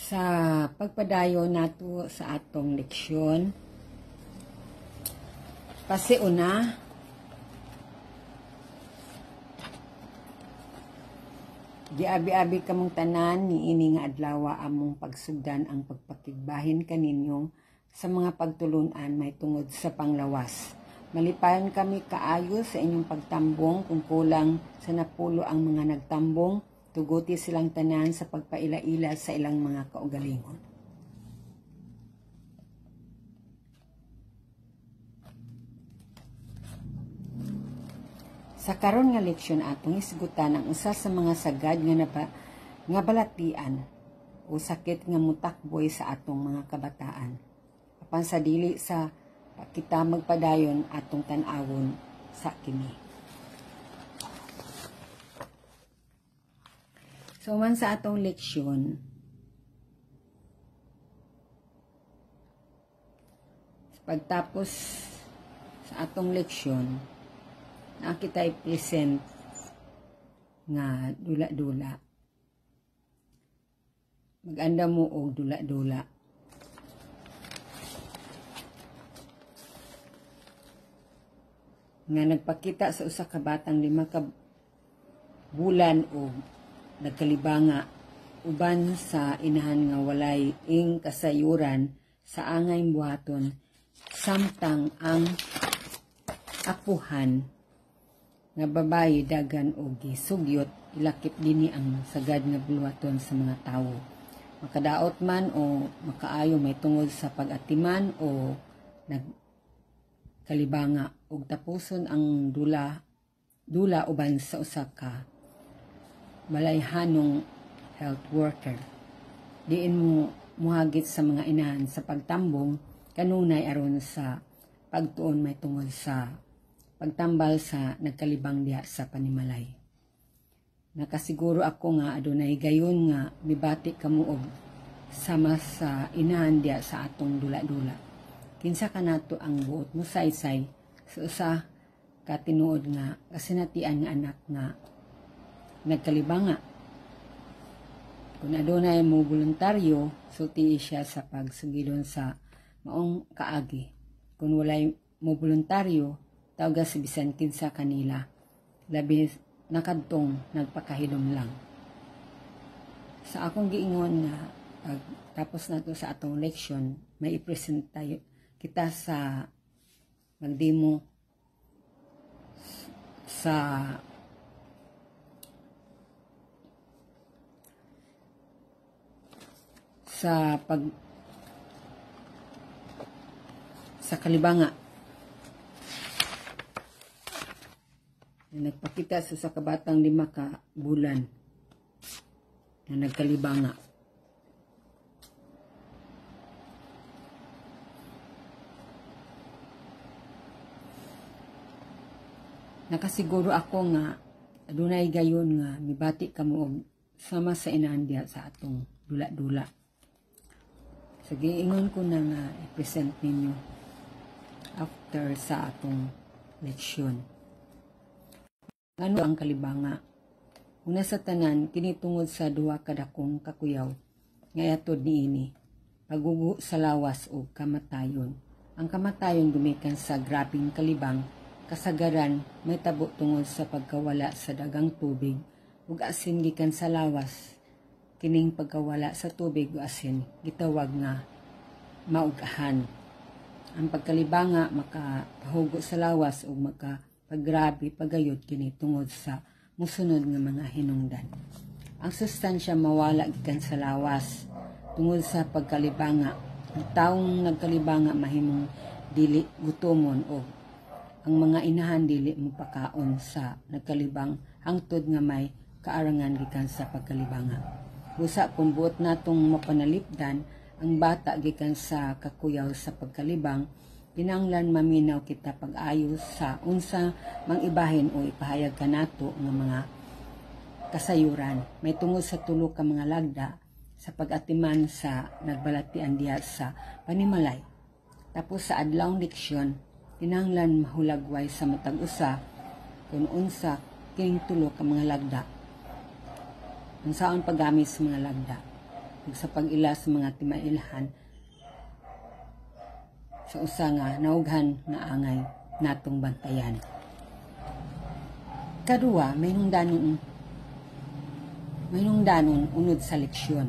Sa pagpadayo nato sa atong leksyon, pasiuna, giabi-abi kamong tanan ni ini nga adlaw among pagsugdan ang pagpakigbahin kaninyo sa mga pagtulunan may tungod sa panglawas. Malipayon kami kaayo sa inyong pagtambong kung kulang sa napulo ang mga nagtambong, tuguti silang tanan sa pagpaila-ila sa ilang mga kaugalingon. Sa karon nga leksyon atong isgutan ang usa sa mga sagad nga balatian o sakit nga mutakboy sa atong mga kabataan. Apan sa dili sa kita magpadayon atong tan-awon sa kini. So man sa atong leksyon, pagtapos sa atong leksyon, na kita i-present nga dula-dula. Mag-anda mo og dula-dula. Nga nagpakita sa usa ka batang 5 ka bulan o nagkalibanga uban sa inahan nga walay ing kasayuran sa angay buhaton samtang ang apuhan nga babayi dagan og gisugyot ilakip dinhi ang sagad nga buhaton sa mga tawo. Makadaot man o makaayo may tungod sa pag-atiman o nagkalibanga ug tapuson ang dula uban sa usa ka balayhanong health worker. Diin mo muhagit sa mga inahan sa pagtambong kanunay aron sa pagtuon may tungod sa pagtambal sa nagkalibang diha sa panimalay. Nakasiguro ako nga adunay gayon nga mibati kamo og sama sa inahan diha sa atong dula-dula. Kinsa kanato ang buot mo saysay sa usa ka tinuod nga kasinatian nga anak nga nagkalibanga. Kung adunay mo voluntaryo, sulti siya sa pagsugilon sa maong kaagi. Kung walay mo voluntaryo, tawga sa bisan kinsa kanila. Labi nakadtong nagpakahilom lang. Sa akong giingon nga tapos nato sa atong leksyon, may i-present tayo kita sa magdemo sa kalibanga. Nagpakita sa kabatang 5 ka bulan na nagkalibanga. Nakasiguro ako nga adunay gayon nga mibati kamo og sama sa inahan diha sa atong dula-dula. So giingon ko na nga i-present ninyo after sa atong leksyon. Ano ang kalibanga? Una sa tanan, kinitungod sa 2 kadakong kakuyaw nga atod niini, pagugo sa lawas o kamatayon. Ang kamatayon gumikan sa grabing kalibang, kasagaran may tabo tungod sa pagkawala sa dagang tubig ug asin gikan sa lawas. Kining pagkawala sa tubig o asin gitawag nga maugahan. Ang pagkalibanga makapahugo sa lawas ug makapaggrabe pagayod kini tungod sa musunod nga mga hinungdan. Ang sustansya mawala gikan sa lawas tungod sa pagkalibanga. Ang taong nagkalibanga mahimong dili gutomon o ang mga inahan dili mopakaon sa nagkalibang hangtod nga may kaarangan gikan sa pagkalibanga. Busa kung buot natong mapanalipdan ang bata gikan sa kakuyaw sa pagkalibang, kinahanglan maminaw kita pag-ayo sa unsa mang ibahin o ipahayag kanato nga mga kasayuran. May tungod sa 3 ka mga lagda sa pag-atiman sa nagbalatian diha sa panimalay. Tapos sa adlawng leksyon, kinahanglan mahulagway sa matag usa kung unsa kining 3 ka mga lagda. Ang saon paggamit sa mga lagda. ug sa pag-ila sa mga timailhan sa usa nga naughan nga angay natong bantayan. Kadua, may nungdanon unod sa leksyon.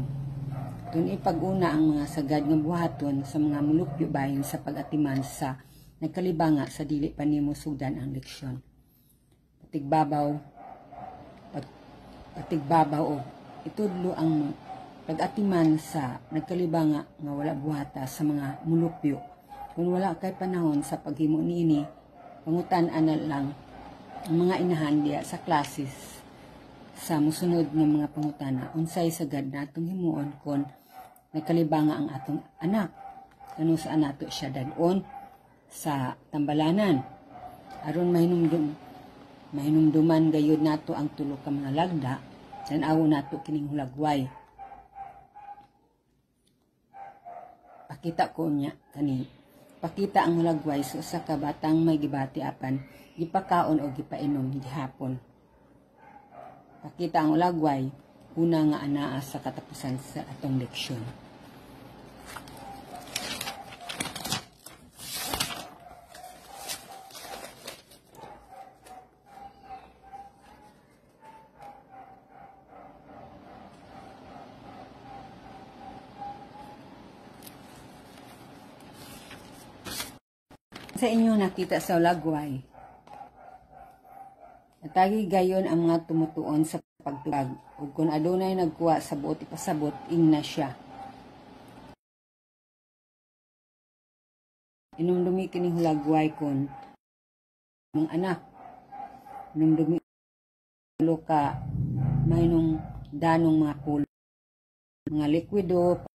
Tun ipag-una ang mga sagad nga buhaton sa mga mulupyo bahin sa pag-atiman sa nagkalibanga sa dili pa nimo sugdan ang leksyon. Patigbabaw o itudlo ang pag-atiman sa nagkalibanga nga wala buhata sa mga mulupyo. Kung wala kay panahon sa paghimo niini, pangutan-an na lang ang mga inahan diya sa klases sa musunod nga mga pangutana. Unsay sagad natong himuon kon nagkalibanga ang atong anak. Kano saan nato siya dadon sa tambalanan. Aron mahinumduman gayud nato ang tulo ka mga lagda, tan-awo nato kining hulagway. Pakita ang hulagway sa usa ka batang may gibati apan gipakaon o gipainom gihapon. Pakita ang hulagway una nga anaa sa katapusan sa atong leksyon. Sa inyo nakita sa hulagway, natagi gayon ang mga tumutuon sa pagtubag, ug kung adunay nagkuha sa buot ipasabot, ingna siya. Inumdumi kining hulagway kon mong anak. Inumdumi ka may nung danong mga pulo, mga likwido,